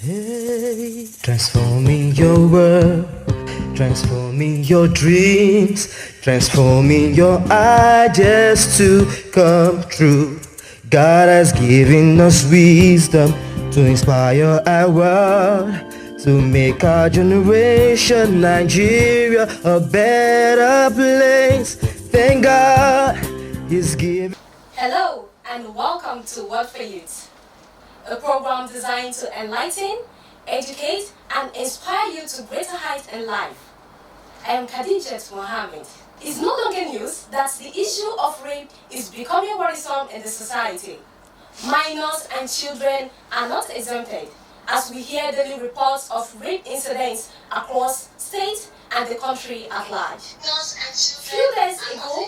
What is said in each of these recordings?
Hey, transforming your world, transforming your dreams, transforming your ideas to come true. God has given us wisdom to inspire our world, to make our generation, Nigeria, a better place. Thank God He's given. Hello and welcome to Word for Youth, a program designed to enlighten, educate, and inspire you to greater heights in life. I am Khadijat Mohammed. It's no longer news that the issue of rape is becoming worrisome in the society. Minors and children are not exempted, as we hear daily reports of rape incidents across states and the country at large. Few days ago,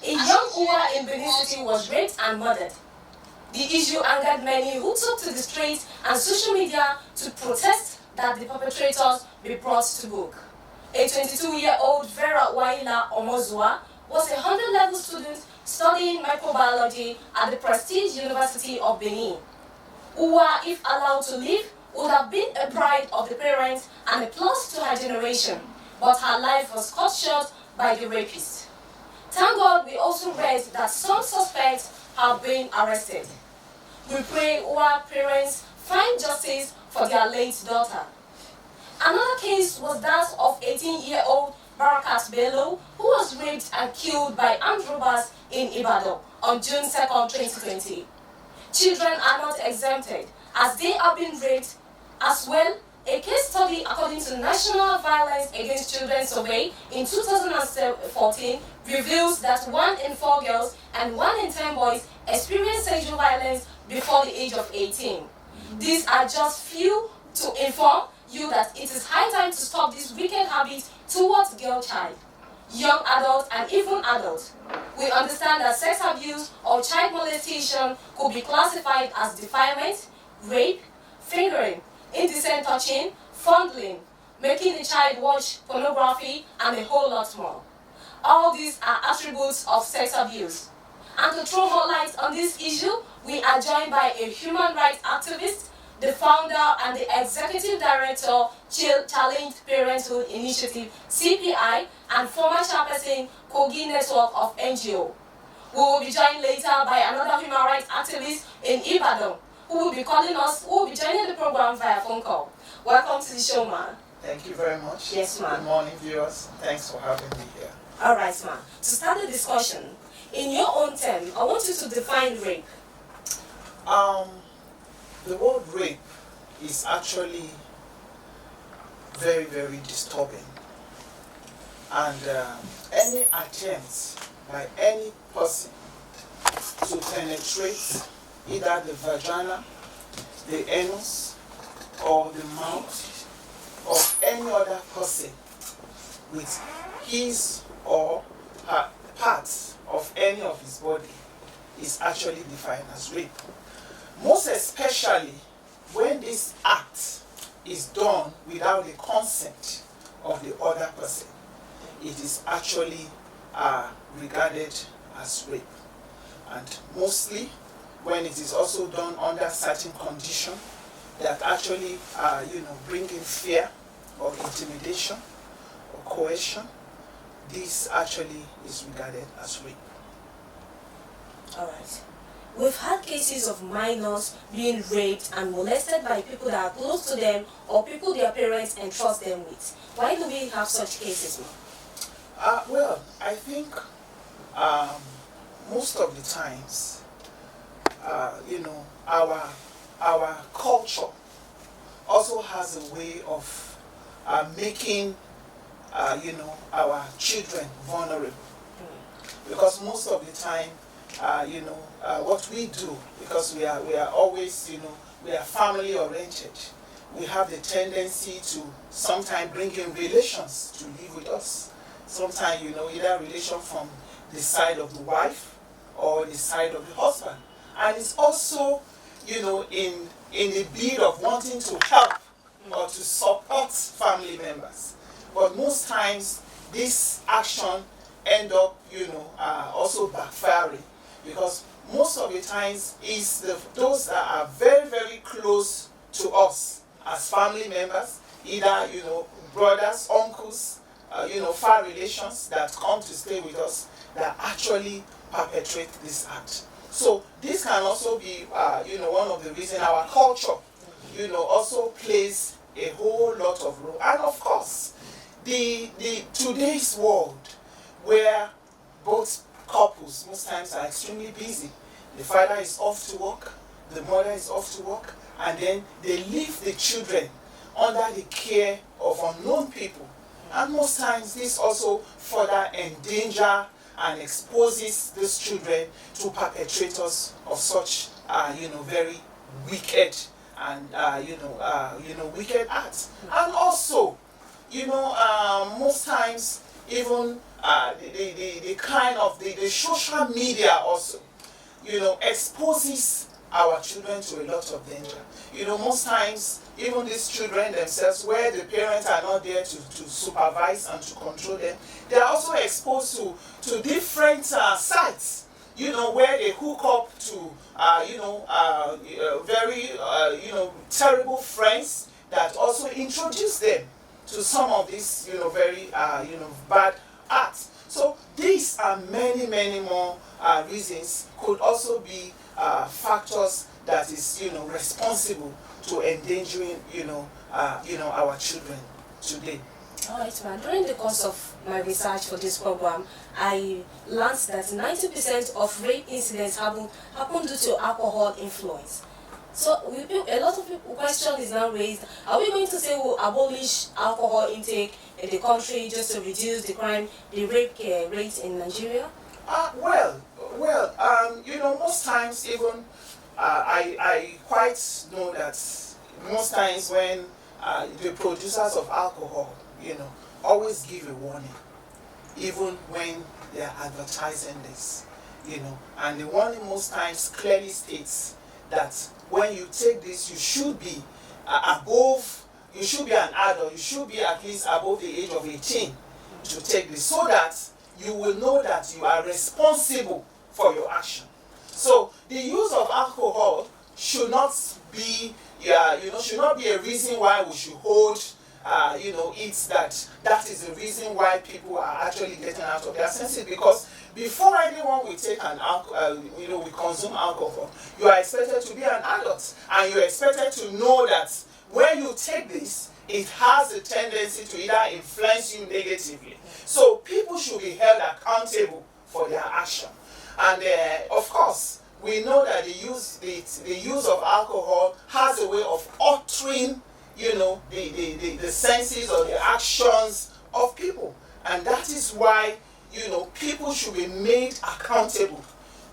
a young Uwa in Benin City was raped and murdered. The issue angered many who took to the streets and social media to protest that the perpetrators be brought to book. A 22-year-old Vera Waila Omozua was a 100-level student studying microbiology at the prestige University of Benin. Uwa, if allowed to live, would have been a pride of the parents and a plus to her generation, but her life was cut short by the rapist. Thank God we also read that some suspects have been arrested. We pray our parents find justice for their late daughter. Another case was that of 18-year-old Barakat Bello, who was raped and killed by armed robbers in Ibadan on June 2, 2020. Children are not exempted, as they have been raped as well. A case study according to the National Violence Against Children Survey in 2014 reveals that 1 in 4 girls and 1 in 10 boys experience sexual violence before the age of 18. These are just few to inform you that it is high time to stop this wicked habit towards girl child, young adults, and even adults. We understand that sex abuse or child molestation could be classified as defilement, rape, fingering, indecent touching, fondling, making the child watch pornography, and a whole lot more. All these are attributes of sex abuse. And to throw more light on this issue, we are joined by a human rights activist, the founder and the executive director, Challenged Parenthood Initiative, CPI, and former chairperson, Kogi Network of NGO. We will be joined later by another human rights activist in Ibadan, who will be joining the program via phone call. Welcome to the show, man. Thank you very much. Yes, ma'am. Good morning, viewers. Thanks for having me here. All right, ma'am. To start the discussion, in your own term, I want you to define rape. The word rape is actually very, very disturbing. And any attempt by any person to penetrate either the vagina, the anus, or the mouth of any other person with his or her parts of any of his body is actually defined as rape. Most especially when this act is done without the consent of the other person, it is actually regarded as rape. And mostly when it is also done under certain conditions that actually bring in fear or intimidation or coercion, this actually is regarded as rape. All right. We've had cases of minors being raped and molested by people that are close to them or people their parents entrust them with. Why do we have such cases, ma'am? Well, I think most of the times, our culture also has a way of making, our children vulnerable. Because most of the time, what we do, because we are always, we are family oriented, we have the tendency to sometimes bring in relations to live with us. Sometimes, either relation from the side of the wife or the side of the husband. And it's also, in the bid of wanting to help or to support family members. But most times, this action end up, also backfiring, because most of the times is those that are very, very close to us as family members, either, brothers, uncles, far relations that come to stay with us that actually perpetrate this act. So this can also be, one of the reasons our culture, also plays a whole lot of role. And of course, the today's world, where both couples most times are extremely busy. The father is off to work, the mother is off to work, and then they leave the children under the care of unknown people. And most times this also further endanger and exposes these children to perpetrators of such, very wicked and, wicked acts. And also, most times even the kind of the social media also, exposes our children to a lot of danger. Most times, even these children themselves, where the parents are not there to supervise and to control them, they are also exposed to different sites, where they hook up to, very, terrible friends that also introduce them to some of these, very, bad acts. So these are many, many more reasons could also be factors that is, responsible to endangering, our children today. All right, ma'am. During the course of my research for this program, I learned that 90% of rape incidents happen due to alcohol influence. So a lot of people, question is now raised, are we going to say we'll abolish alcohol intake in the country just to reduce the crime, the rape rate in Nigeria? Well, most times even, I quite know that most times when the producers of alcohol, always give a warning, even when they are advertising this, and the warning most times clearly states that when you take this, you should be you should be an adult, you should be at least above the age of 18 to take this, so that you will know that you are responsible for your action. So the use of alcohol should not be, should not be a reason why we should hold, it's that is the reason why people are actually getting out of their senses. Because before anyone will take we consume alcohol, you are expected to be an adult, and you're expected to know that when you take this, it has a tendency to either influence you negatively. So people should be held accountable for their action. And of course, we know that the use of alcohol has a way of altering, the senses or the actions of people. And that is why, people should be made accountable,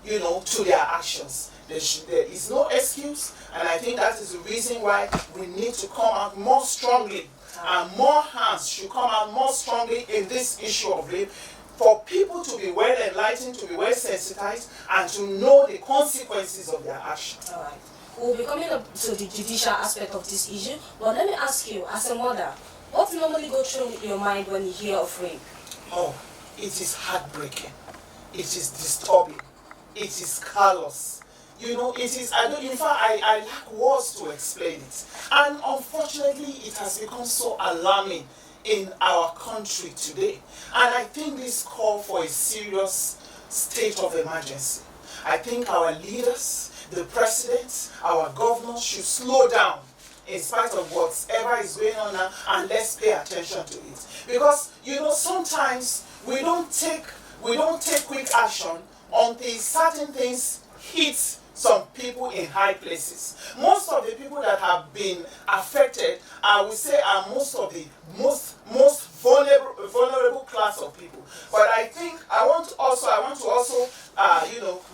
to their actions. There is no excuse, and I think that is the reason why we need to come out more strongly, and more hands should come out more strongly in this issue of rape, for people to be well enlightened, to be well sensitized, and to know the consequences of their actions. All right. We'll be coming up to the judicial aspect of this issue, but let me ask you, as a mother, what normally goes through your mind when you hear of rape? Oh, it is heartbreaking. It is disturbing. It is callous. It is, in fact, I lack words to explain it. And unfortunately, it has become so alarming in our country today. And I think this calls for a serious state of emergency. I think our leaders, the president, our governors should slow down in spite of whatever is going on now, and let's pay attention to it. Because, sometimes we don't take quick action until certain things hit some people in high places. Most of the people that have been affected, I would say, are most of the most vulnerable class of people. But I think I want to also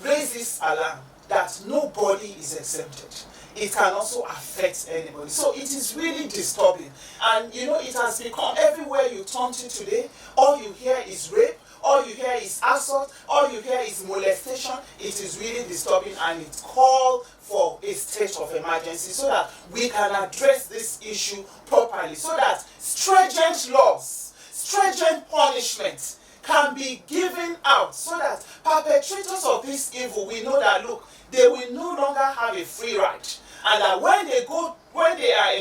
raise this alarm that nobody is exempted. It can also affect anybody. So it is really disturbing. And it has become, everywhere you turn to today, all you hear is rape, all you hear is assault, all you hear is molestation. It is really disturbing, and it calls for a state of emergency so that we can address this issue properly, so that stringent laws, stringent punishments can be given out, so that perpetrators of this evil, we know that, look, they will no longer have a free ride, and that when when they are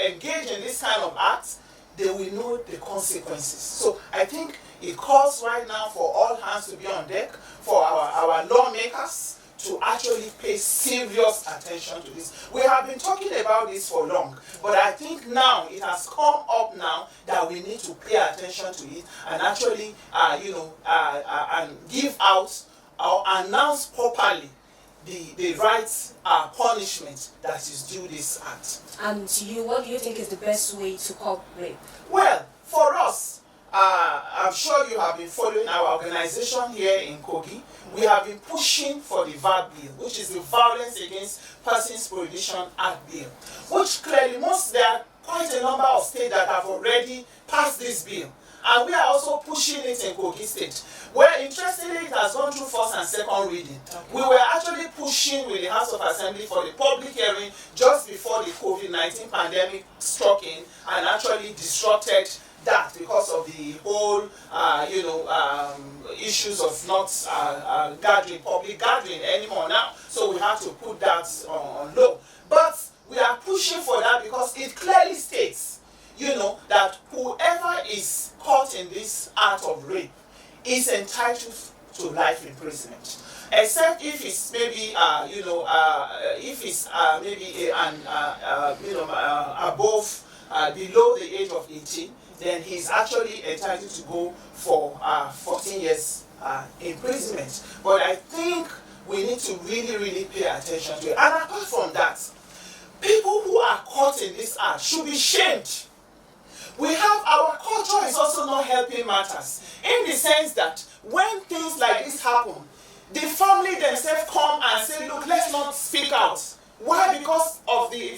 engaged in this kind of acts, they will know the consequences. So I think it calls right now for all hands to be on deck, for our lawmakers to actually pay serious attention to this. We have been talking about this for long, but I think now it has come up now that we need to pay attention to it and actually, and give out or announce properly the right punishment that is due this act. And to you, what do you think is the best way to curb rape? Well, for us, I'm sure you have been following our organization here in Kogi. We have been pushing for the VAP bill, which is the Violence Against Persons Prohibition Act bill, which clearly there are quite a number of states that have already passed this bill. And we are also pushing it in Kogi State, where interestingly it has gone through first and second reading. We were actually pushing with the House of Assembly for the public hearing just before the COVID-19 pandemic struck in and actually disrupted that because of the whole, issues of not public gathering anymore now. So we have to put that on low. But we are pushing for that because it clearly states, that whoever is caught in this act of rape is entitled to life imprisonment, except if it's maybe above below the age of 18, then he's actually entitled to go for 14 years imprisonment. But I think we need to really, really pay attention to it. And apart from that, people who are caught in this act should be shamed. We have, our culture is also not helping matters, in the sense that when things like this happen, the family themselves come and say, look, let's not speak out. Why? Because of the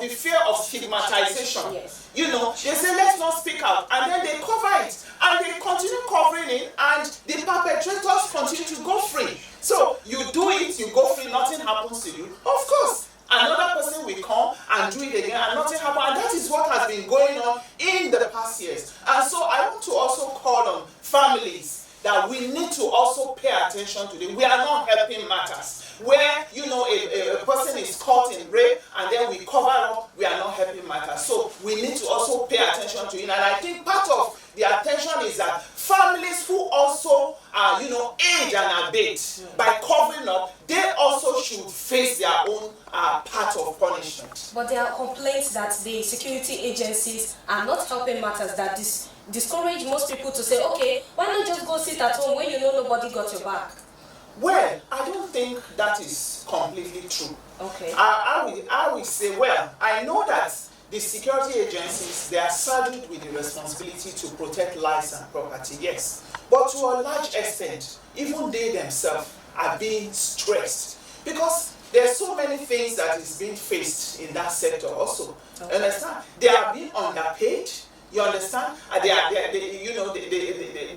fear of stigmatization. Yes. They say let's not speak out, and then they cover it, and they continue covering it, and the perpetrators continue to go free. So you do it, you go free, nothing happens to you. Of course, another person will come and do it again, and nothing happens. And that is what has been going on in the past years. And so I want to also call on families that we need to also pay attention to them. We are not helping matters. Where, a person is caught in rape and then we cover up, we are not helping matters. So we need to also pay attention to it. And I think part of the attention is that families who also, aid and abet by covering up, they also should face their own part of punishment. But there are complaints that the security agencies are not helping matters, that discourage most people to say, okay, why not just go sit at home when you know nobody got your back? Well, I don't think that is completely true. Okay. I will say, well, I know that the security agencies, they are saddled with the responsibility to protect lives and property, yes. But to a large extent, even they themselves are being stressed because there are so many things that is being faced in that sector also. Okay. Understand? They are being underpaid. You understand? They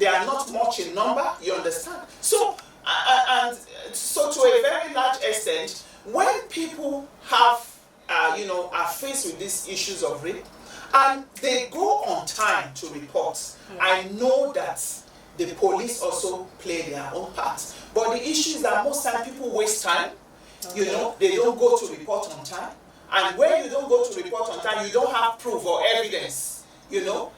are not much in number. You understand? So, so to a very large extent, when people have, are faced with these issues of rape, and they go on time to report, I know that the police also play their own part. But the issue is that most time people waste time. They don't go to report on time. And when you don't go to report on time, you don't have proof or evidence.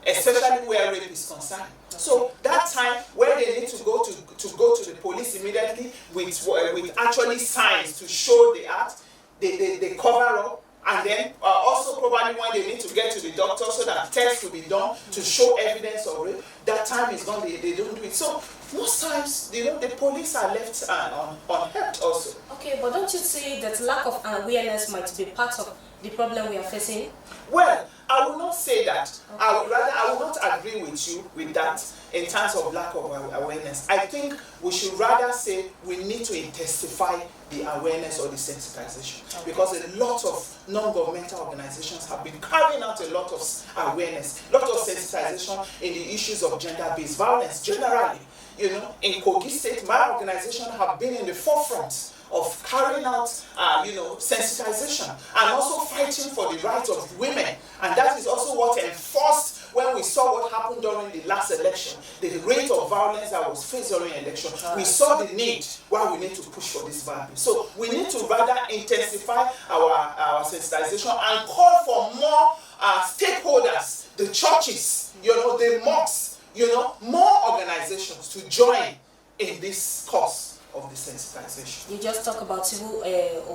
Especially where rape is concerned. So that time where they need to go to the police immediately with actually signs to show the act, they cover up, and then also probably when they need to get to the doctor so that tests will be done to show evidence of rape, that time is gone, they don't do it. So most times, the police are left unhelped also. Okay, but don't you see that lack of awareness might be part of the problem we are facing? Well, I will not say that. Okay. I will not agree with you with that in terms of lack of awareness. I think we should rather say we need to intensify the awareness or the sensitization. Okay. Because a lot of non-governmental organizations have been carrying out a lot of awareness, a lot of sensitization in the issues of gender-based violence generally. In Kogi State, my organization have been in the forefront of carrying out, sensitization and also fighting for the rights of women. And that is also what enforced when we saw what happened during the last election, the rate of violence that was faced during election, we saw the need why we need to push for this value. So we need to rather intensify our sensitization and call for more stakeholders, the churches, the mosques, more organizations to join in this cause of the sensitization. You just talk about civil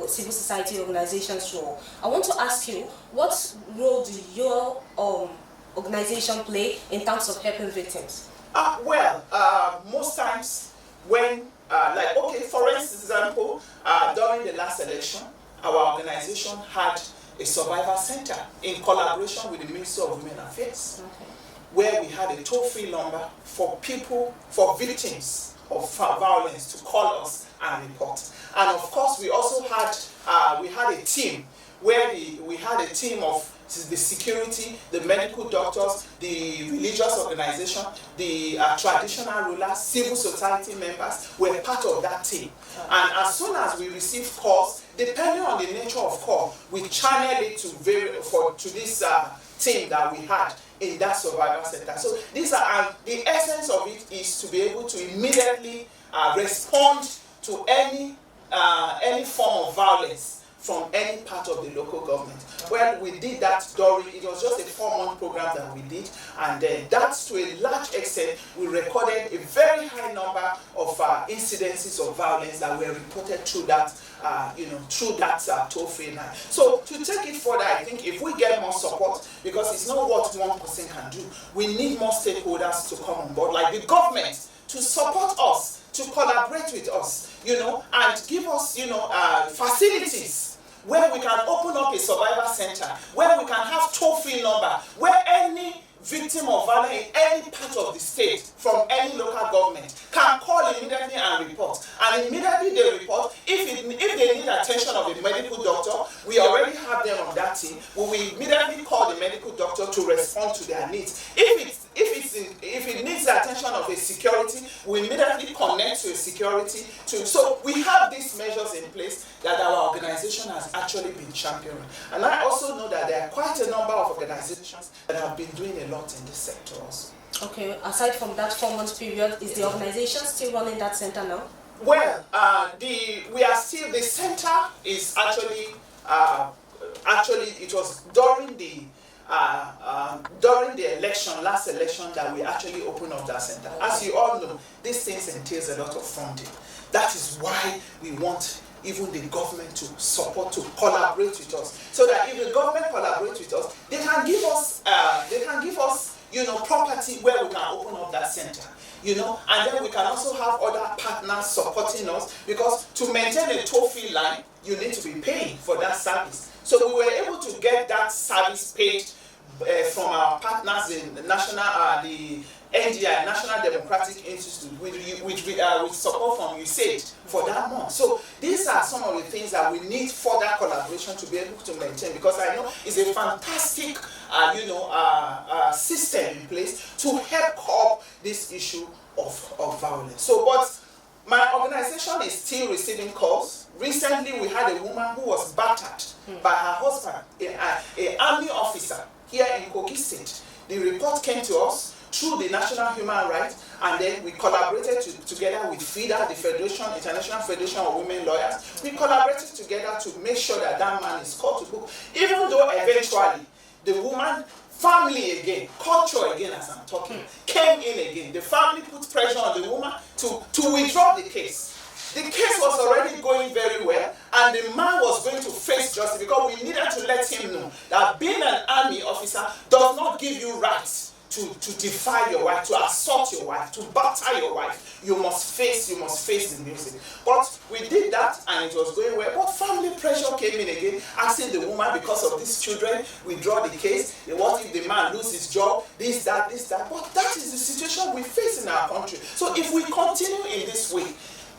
society organizations' role. I want to ask you, what role do your organization play in terms of helping victims? Most times when, for example, during the last election, our organization had a survivor center in collaboration with the Ministry of Women Affairs, where we had a toll-free number for victims of violence to call us and report. And of course, we also had a team where we had a team of the security, the medical doctors, the religious organization, the traditional rulers, civil society members were part of that team. And as soon as we received calls, depending on the nature of call, we channel it to this team that we had in that survival center. So these are the essence of it is to be able to immediately respond to any form of violence from any part of the local government. Well, we did that it was just a 4-month program that we did, and that's to a large extent, we recorded a very high number of incidences of violence that were reported through that toll-free line. So to take it further, I think if we get more support, because it's not what one person can do, we need more stakeholders to come on board, like the government, to support us, to collaborate with us, and give us, facilities where we can open up a survivor center, where we can have toll-free number, where any victim of violence in any part of the state from any local government can call immediately and report. And immediately they report. If they need attention of a medical doctor, we already have them on that team. We will immediately call the medical doctor to respond to their needs. If it needs the attention of a security, we immediately connect to a security. So we have these measures in place that our organization has actually been championing. And I also know that there are quite a number of organizations that have been doing a lot in this sector also. Okay, aside from that 4-month period, is the organization still running that center now? Well, the center is actually it was during the last election that we actually opened up that center. As you all know, these things entails a lot of funding. That is why we want even the government to support, to collaborate with us, so that if the government collaborates with us, they can give us property where we can open up that center, and then we can also have other partners supporting us, because to maintain a toll-free line, you need to be paying for that service. So we were able to get that service paid from our partners in the the NDI, National Democratic Institute, with support from USAID for that month. So these are some of the things that we need further collaboration to be able to maintain, because I know it's a fantastic system in place to help curb this issue of violence. So, but my organization is still receiving calls. Recently, we had a woman who was battered by her husband, an army officer here in Kogi State. The report came to us through the National Human Rights, and then we collaborated together with FIDA, the International Federation of Women Lawyers. We collaborated together to make sure that that man is called to book, even though eventually the woman, family again, culture again as I'm talking, came in again. The family put pressure on the woman to withdraw the case. The case was already going very well, and the man was going to face justice, because we needed to let him know that being an army officer does not give you rights to defy your wife, to assault your wife, to batter your wife. You must face the music. But we did that, and it was going well. But family pressure came in again, asking the woman, because of these children, withdraw the case. What if the man loses his job? This, that. But that is the situation we face in our country. So if we continue in this way,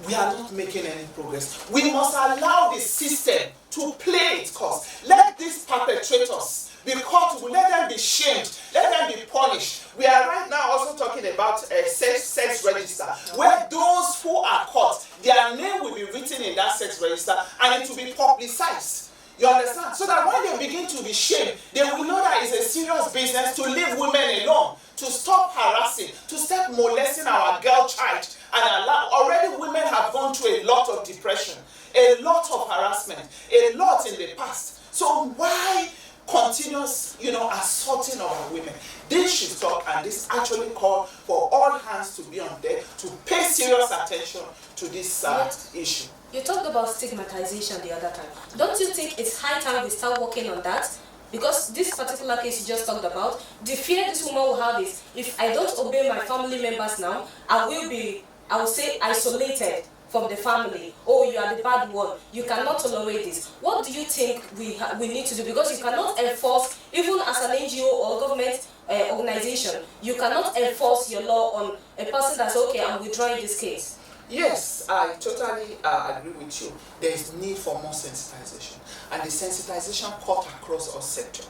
we are not making any progress. We must allow the system to play its course. Let these perpetrators be caught, let them be shamed, let them be punished. We are right now also talking about a sex register, where those who are caught, their name will be written in that sex register, and it will be publicized. You understand? So that when they begin to be shamed, they will know that it's a serious business to leave women alone, to stop harassing, to stop molesting our girl child. And already women have gone through a lot of depression, a lot of harassment, a lot in the past. So why continuous, assaulting of our women? This should stop, and this actually call for all hands to be on deck to pay serious attention to this issue. You talked about stigmatization the other time. Don't you think it's high time we start working on that? Because this particular case you just talked about, the fear this woman will have is, if I don't obey my family members now, I will say, isolated from the family. Oh, you are the bad one. You cannot tolerate this. What do you think we need to do? Because you cannot enforce, even as an NGO or government organization, you cannot enforce your law on a person that's okay, I'm withdrawing this case. Yes, I totally agree with you. There is need for more sensitization, and the sensitization cut across all sectors.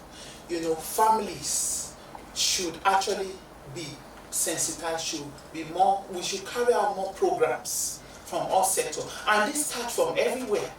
Families should actually be sensitized. Should be more. We should carry out more programs from all sectors, and this starts from everywhere.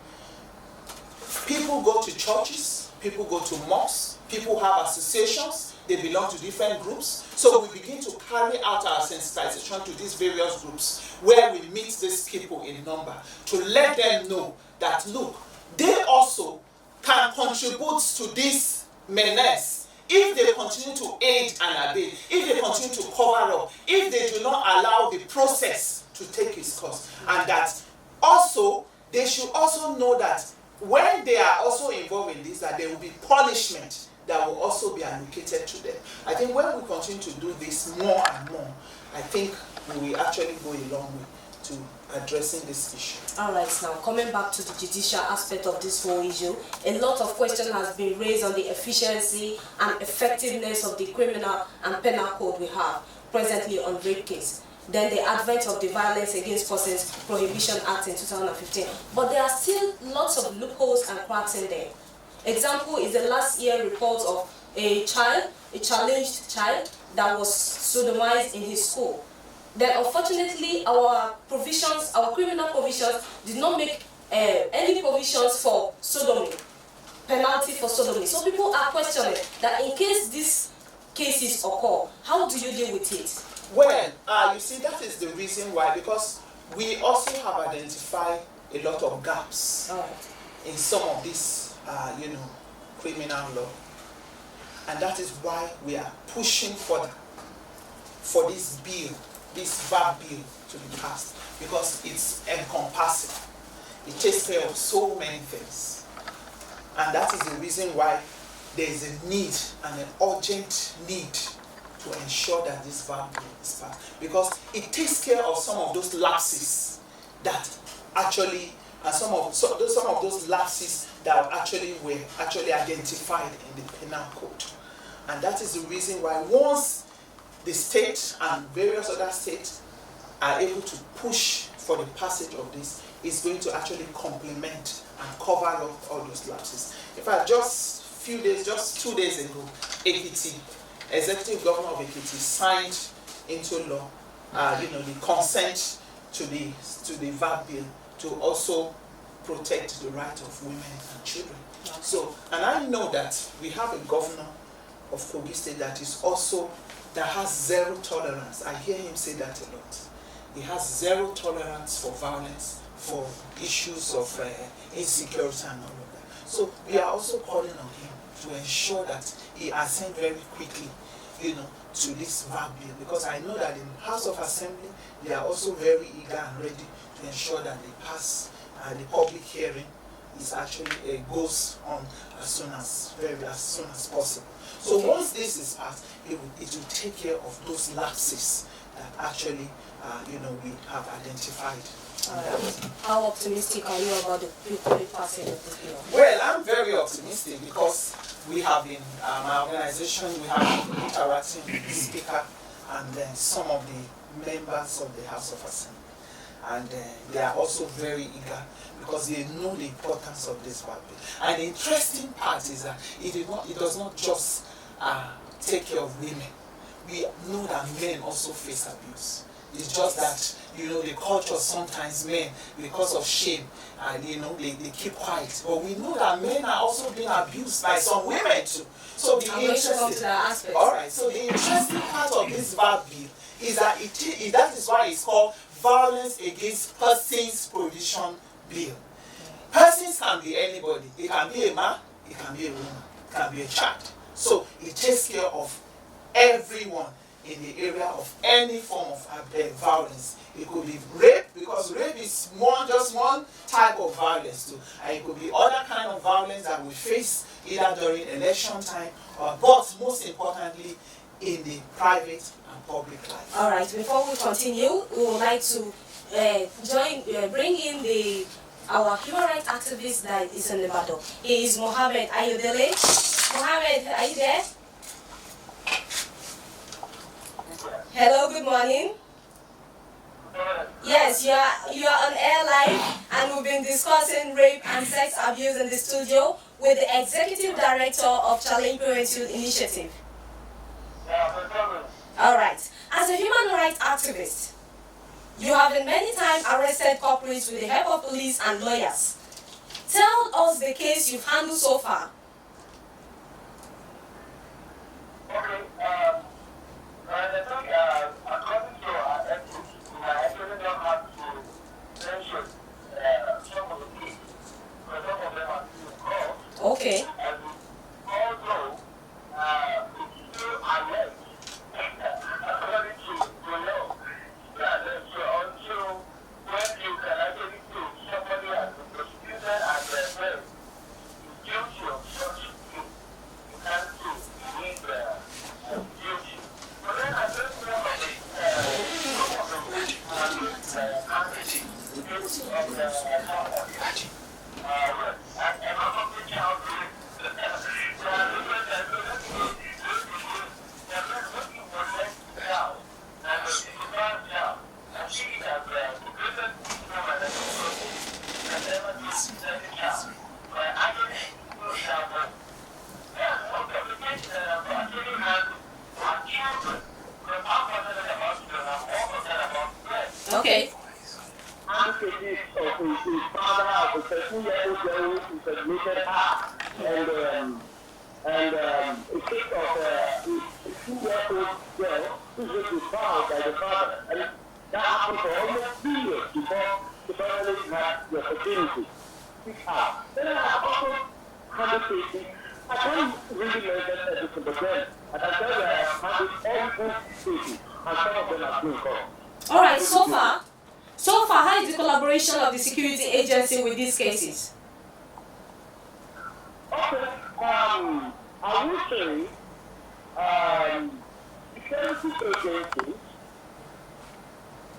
People go to churches, people go to mosques, people have associations. They belong to different groups. So we begin to carry out our sensitization to these various groups where we meet these people in number to let them know that, look, they also can contribute to this menace if they continue to aid and abet, if they continue to cover up, if they do not allow the process to take its course. And that also, they should also know that when they are also involved in this, that there will be punishment that will also be allocated to them. I think when we continue to do this more and more, I think we will actually go a long way to addressing this issue. Alright, now coming back to the judicial aspect of this whole issue, a lot of questions has been raised on the efficiency and effectiveness of the criminal and penal code we have presently on rape case. Then the advent of the Violence Against Persons Prohibition Act in 2015. But there are still lots of loopholes and cracks in there. Example is the last year report of a challenged child that was sodomized in his school. Then unfortunately our criminal provisions did not make any provisions for sodomy, penalty for sodomy. So people are questioning that in case these cases occur, how do you deal with it? Well, you see, that is the reason why, because we also have identified a lot of gaps in some of these criminal law, and that is why we are pushing for this bill, this VAB bill, to be passed, because it's encompassing. It takes care of so many things, and that is the reason why there is a need and an urgent need to ensure that this VAB bill is passed, because it takes care of some of those lapses that actually, and some of those lapses that were actually identified in the penal code. And that is the reason why once the state and various other states are able to push for the passage of this, it's going to actually complement and cover up all those lapses. In fact, just 2 days ago, Ekiti, Executive Governor of Ekiti, signed into law the consent to the VAB bill to also protect the right of women and children. So, and I know that we have a governor of Kogi State that has zero tolerance. I hear him say that a lot. He has zero tolerance for violence, for issues of insecurity and all of that. So we are also calling on him to ensure that he ascends very quickly, to this VAB bill, because I know that in the House of Assembly they are also very eager and ready to ensure that they pass. The public hearing is actually goes on as soon as possible. So once this is passed, it will take care of those lapses that actually we have identified. How optimistic are you about the quick passing of this bill? Well, I'm very optimistic because we have been, my organization, we have been interacting with the speaker and then some of the members of the House of Assembly. And they are also very eager because they know the importance of this VAB bill. And the interesting part is that it does not just take care of women. We know that men also face abuse. It's just that, the culture sometimes men, because of shame, and they keep quiet. But we know that men are also being abused by some women too. So the interesting, all right. So the interesting part of this VAB bill is that that is why it's called Violence Against Persons Provision Bill. Persons can be anybody. It can be a man, it can be a woman, it can be a child. So it takes care of everyone in the area of any form of violence. It could be rape, because rape is just one type of violence too. And it could be other kind of violence that we face either during election time, but most importantly in the private and public life. All right, before we continue, we would like to bring in our human rights activist that is in the battle. He is Mohammed. Are you there? Mohammed, are you there? Hello, good morning. Yes, you are on air live, and we've been discussing rape and sex abuse in the studio with the Executive Director of Challenge Parenthood Initiative. All right. As a human rights activist, you have been many times arrested culprits with the help of police and lawyers. Tell us the case you've handled so far. Okay, according to our ethics, I actually don't have to mention some of the cases, because some of them are still in court. Okay. And although it's still alleged, according to law, still alleged, so until when you can actually say somebody has been prosecuted and well, is guilty of such thing, you can't say he is guilty. But then I think some of the Okay. Advocacy of his father of a 13-year-old girl who admitted her, and a case of a 2-year-old girl who was devoured by the father. And that happened for almost 3 years before the family had the opportunity to speak out. Then I have also handled cases. I can't really mention everything, but then I can tell you I have handled all those cases, and some of them are still in court. All right, so far, how is the collaboration of the security agency with these cases? Okay, I would say security agencies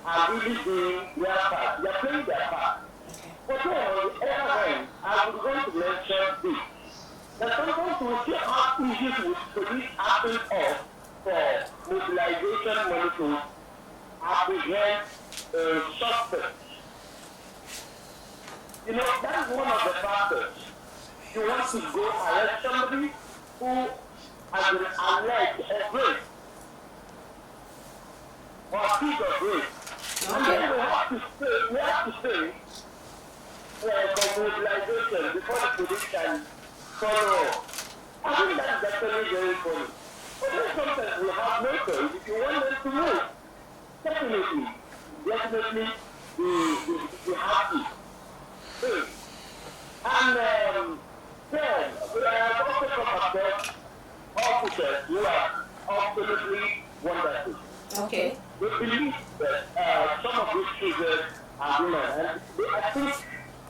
are really doing their part. They are playing their part. But then, on the other hand, I would want to mention this. That sometimes we still have issues with police acting off for mobilization money to apprehend a suspect. That is one of the factors. You want to go arrest somebody who has been alleged of rape or accused of rape. And then we have to say for mobilization before the police can follow up. I think that is actually very funny. But then sometimes we have no choice if you want them to move. Definitely, we have to. And then we have also come across officers who are absolutely wonderful. Okay. We believe that some of these children are women, and I think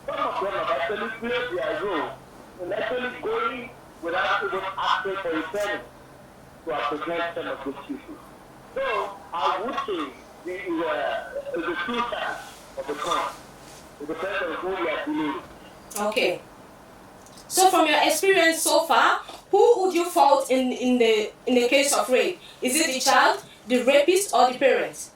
some of them have actually played their role in actually going without even asking for a training to apprehend some of these people. So I would say the two sides of the coin. It depends on who you are dealing with. Okay. So from your experience so far, who would you fault in the case of rape? Is it the child, the rapist, or the parents?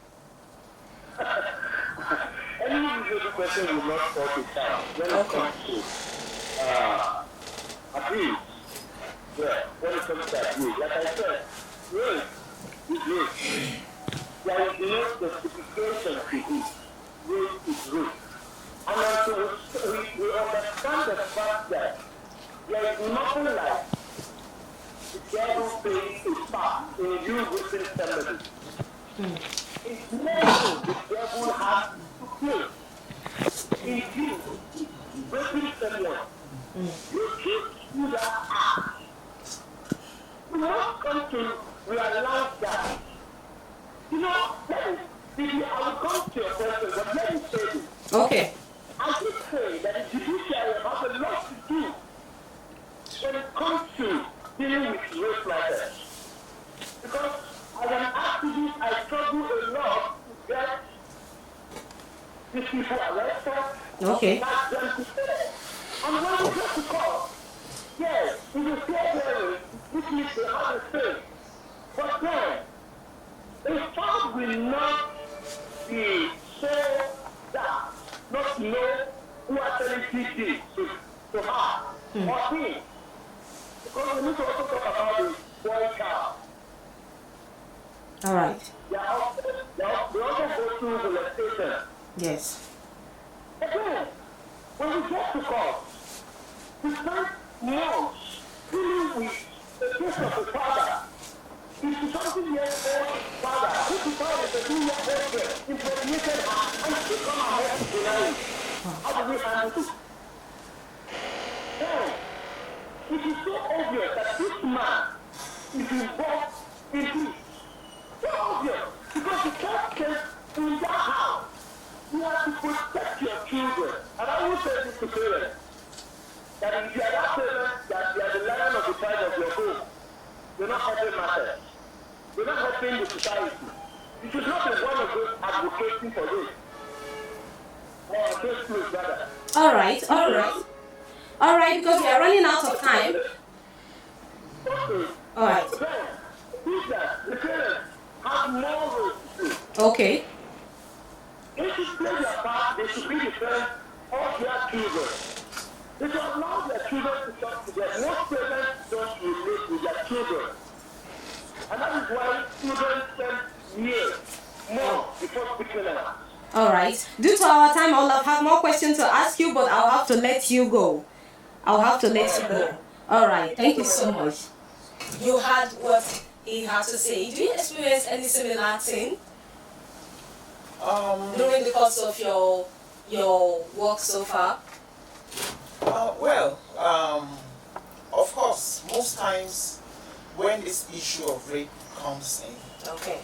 Any individual person will not fault the child when it comes to abuse. Yeah, when it comes to abuse. Like I said, rape is rape. there is no justification to it. Rape is rape. And until we understand the fact that there is nothing like the devil playing a part in you raping somebody. It's nothing the devil has to play in you raping someone. You keep do that act. You must come to realize that. You know, maybe I will come to your question, but let me say this. Okay. I did say that the judiciary has a lot to do when it comes to dealing with rape matters. Because as an activist, I struggle a lot to get these people arrested. Okay. Not them to stay. And when you get to court, yes, it is fair hearing, which means they have a say. But then, a child will not be so that not know who actually did this to her or him. Because we need to also talk about the boy child. All right. They also go through molestation. Yes. Again, when we get to court, we spend months dealing with the case of the father. His 20-year-old father, who decided the 2-year-old girl, impregnated her, and she come ahead to deny it. How do we handle it? Then, it is so obvious that this man is involved in this. So obvious, because the first case in that house, you have to protect your children. And I will say this to parents, that if you are that parent, that you are the lion of the tribe of your home, you're not helping matters. You're not helping the society. You should not be one of those advocating for this. This please, brother. All right. Because we are running out of time. Okay. All right. Then, teachers, the parents have more roles to do. Okay. They should play their part. They should be the parents of their children. They should allow their children to talk to them. Most parents don't relate with their children. And that is why children spend years more before speaking out. All right. Due to our time, I'll have more questions to ask you, but I'll have to let you go. All right. Thank you so much. You heard what he had to say. Do you experience any similar thing during the course of your work so far? Of course, most times when this issue of rape comes in, Okay.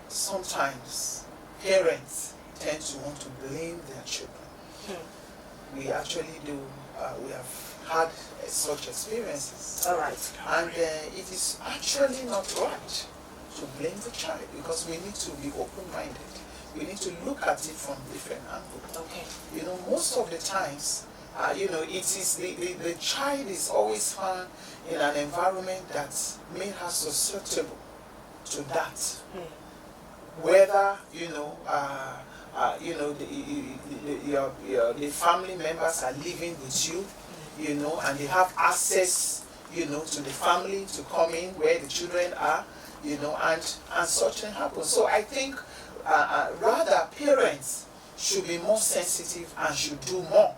Sometimes parents tend to want to blame their children. We actually do. We have had such experiences. All right. And it is actually not right to blame the child, because we need to be open-minded. We need to look at it from different angles. Okay. Most of the times, it is the child is always found in an environment that made her susceptible to that. Whether the family members are living with you, and they have access, to the family to come in where the children are, and such thing happens. So I think rather parents should be more sensitive and should do more,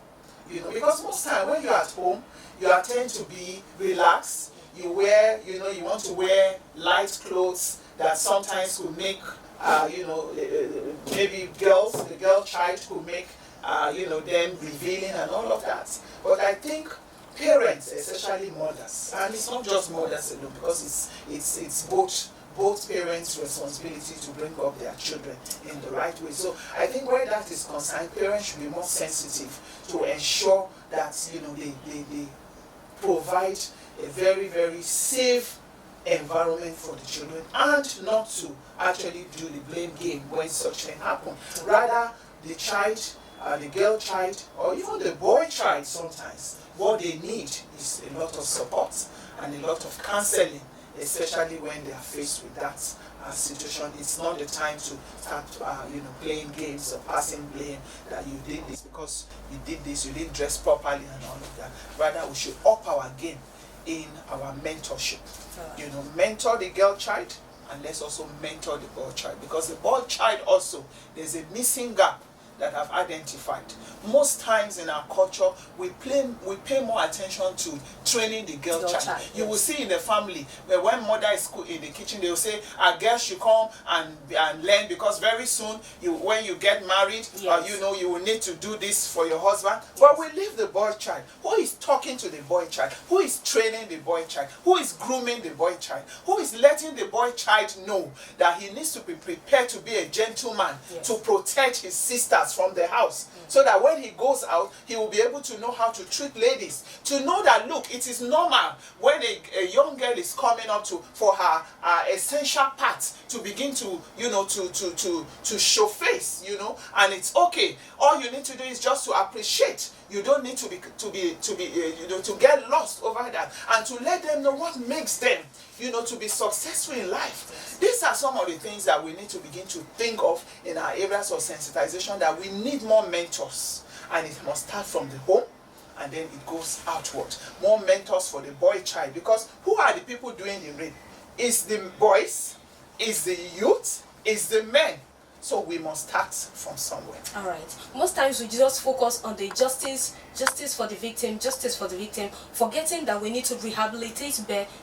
because most time when you're at home, you tend to be relaxed. You wear, you want to wear light clothes that sometimes could make maybe the girl child could make, them revealing and all of that. But I think parents, especially mothers, and it's not just mothers alone, because it's both parents' responsibility to bring up their children in the right way. So I think where that is concerned, parents should be more sensitive to ensure that they provide a very, very safe environment for the children, and not to actually do the blame game when such thing happen. Rather, the child, the girl child, or even the boy child, sometimes what they need is a lot of support and a lot of counseling, especially when they are faced with that situation. It's not the time to start playing games or passing blame that you did this because you did this, you didn't dress properly and all of that. Rather, we should up our game in our mentorship. Mentor the girl child and let's also mentor the boy child, because the boy child also, there's a missing gap that I've identified. Most times in our culture, we pay more attention to training the girl child. You will see in the family where when mother is in the kitchen, they will say, "A girl should come and learn, because very soon when you get married, you will need to do this for your husband." But we leave the boy child. Who is talking to the boy child? Who is training the boy child? Who is grooming the boy child? Who is letting the boy child know that he needs to be prepared to be a gentleman, to protect his sisters from the house, so that when he goes out, he will be able to know how to treat ladies, to know that, look, it is normal when a young girl is coming up for her essential parts to begin to to show face, and it's okay. All you need to do is just to appreciate. You don't need to get lost over that, and to let them know what makes them to be successful in life. These are some of the things that we need to begin to think of in our areas of sensitization, that we need more mentors, and it must start from the home, and then it goes outward. More mentors for the boy child, because who are the people doing the rape? It's the boys, it's the youth, it's the men. So we must start from somewhere. All right. Most times we just focus on the justice for the victim, forgetting that we need to rehabilitate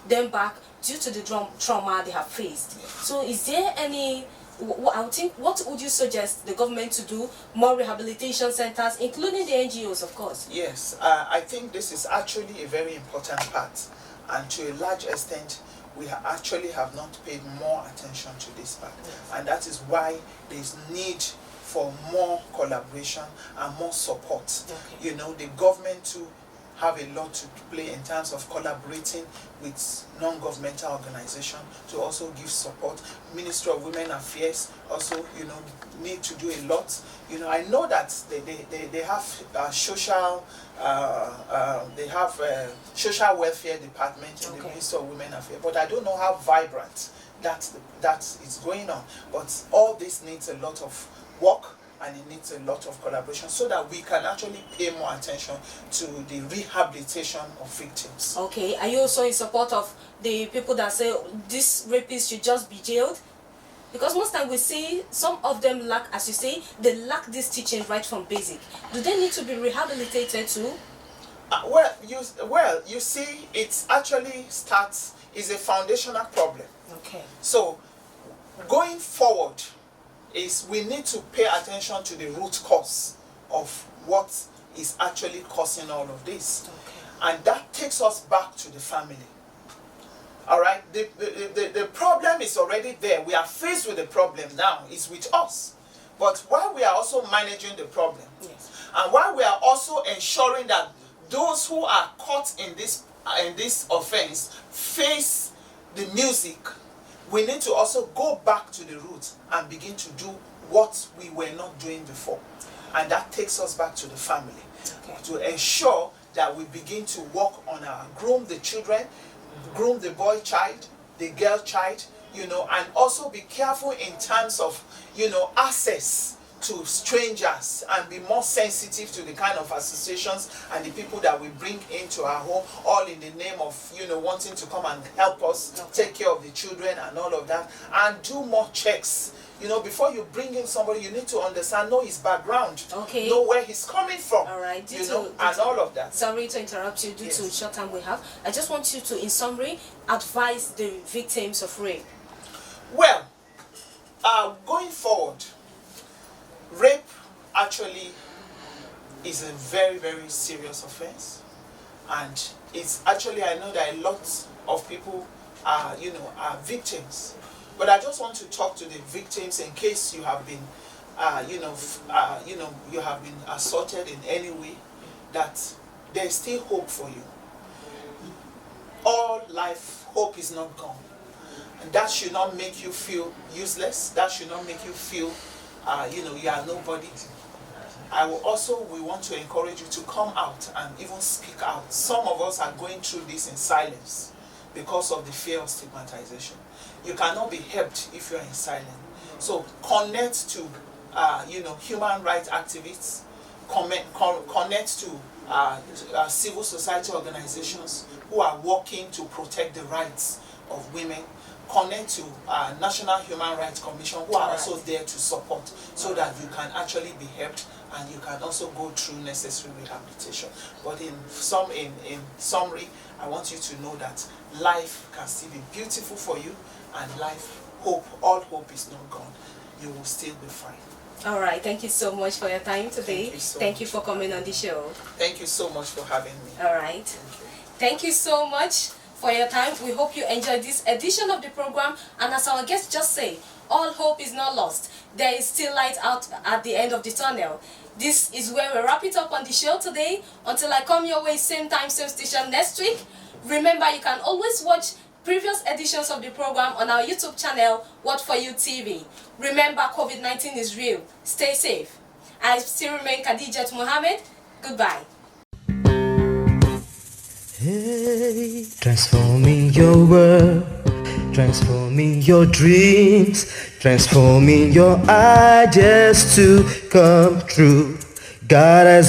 them back due to the trauma they have faced. So is there any, what would you suggest the government to do? More rehabilitation centers, including the NGOs, of course. Yes, I think this is actually a very important part, and to a large extent, we actually have not paid more attention to this part. And that is why there is need for more collaboration and more support. The government too have a lot to play in terms of collaborating with non-governmental organizations to also give support. Ministry of Women Affairs also, need to do a lot. I know that they have social social welfare department in the Ministry of Women Affairs, but I don't know how vibrant that is going on. But all this needs a lot of work, and it needs a lot of collaboration, so that we can actually pay more attention to the rehabilitation of victims. Okay, are you also in support of the people that say these rapists should just be jailed? Because most time we see some of them lack, as you say, they lack this teaching right from basic. Do they need to be rehabilitated too? You see, it actually is a foundational problem. Okay. So, going forward, we need to pay attention to the root cause of what is actually causing all of this. And that takes us back to the family. All right, the problem is already there. We are faced with the problem now. It's with us. But while we are also managing the problem, and while we are also ensuring that those who are caught in this offense face the music, we need to also go back to the roots and begin to do what we were not doing before. And that takes us back to the family, to ensure that we begin to work on groom the children, groom the boy child, the girl child, and also be careful in terms of, access to strangers, and be more sensitive to the kind of associations and the people that we bring into our home, all in the name of, wanting to come and help us take care of the children and all of that, and do more checks. Before you bring in somebody, you need to understand, know his background, know where he's coming from, all right, and all of that. Sorry to interrupt you due to the short time we have. I just want you to, in summary, advise the victims of rape. Well, going forward, rape actually is a very, very serious offense, and it's actually, I know that a lot of people are victims, but I just want to talk to the victims in case you have been you have been assaulted in any way, that there's still hope for you. All life, hope is not gone, and that should not make you feel useless. That should not make you feel you are nobody. We want to encourage you to come out and even speak out. Some of us are going through this in silence because of the fear of stigmatization. You cannot be helped if you are in silence. So connect to human rights activists, connect to civil society organizations who are working to protect the rights of women. connect to National Human Rights Commission, who are also there to support, so that you can actually be helped and you can also go through necessary rehabilitation. But in summary, I want you to know that life can still be beautiful for you, and all hope is not gone. You will still be fine. All right, thank you so much for your time today. Thank you for coming on the show. Thank you so much for having me. All right. Thank you so much for your time. We hope you enjoyed this edition of the program. And as our guest just said, all hope is not lost. There is still light out at the end of the tunnel. This is where we wrap it up on the show today. Until I come your way, same time, same station next week. Remember, you can always watch previous editions of the program on our YouTube channel, What For You TV. Remember, COVID-19 is real. Stay safe. I still remain Khadijat Mohammed. Goodbye. Hey, transforming your world, transforming your dreams, transforming your ideas to come true. God has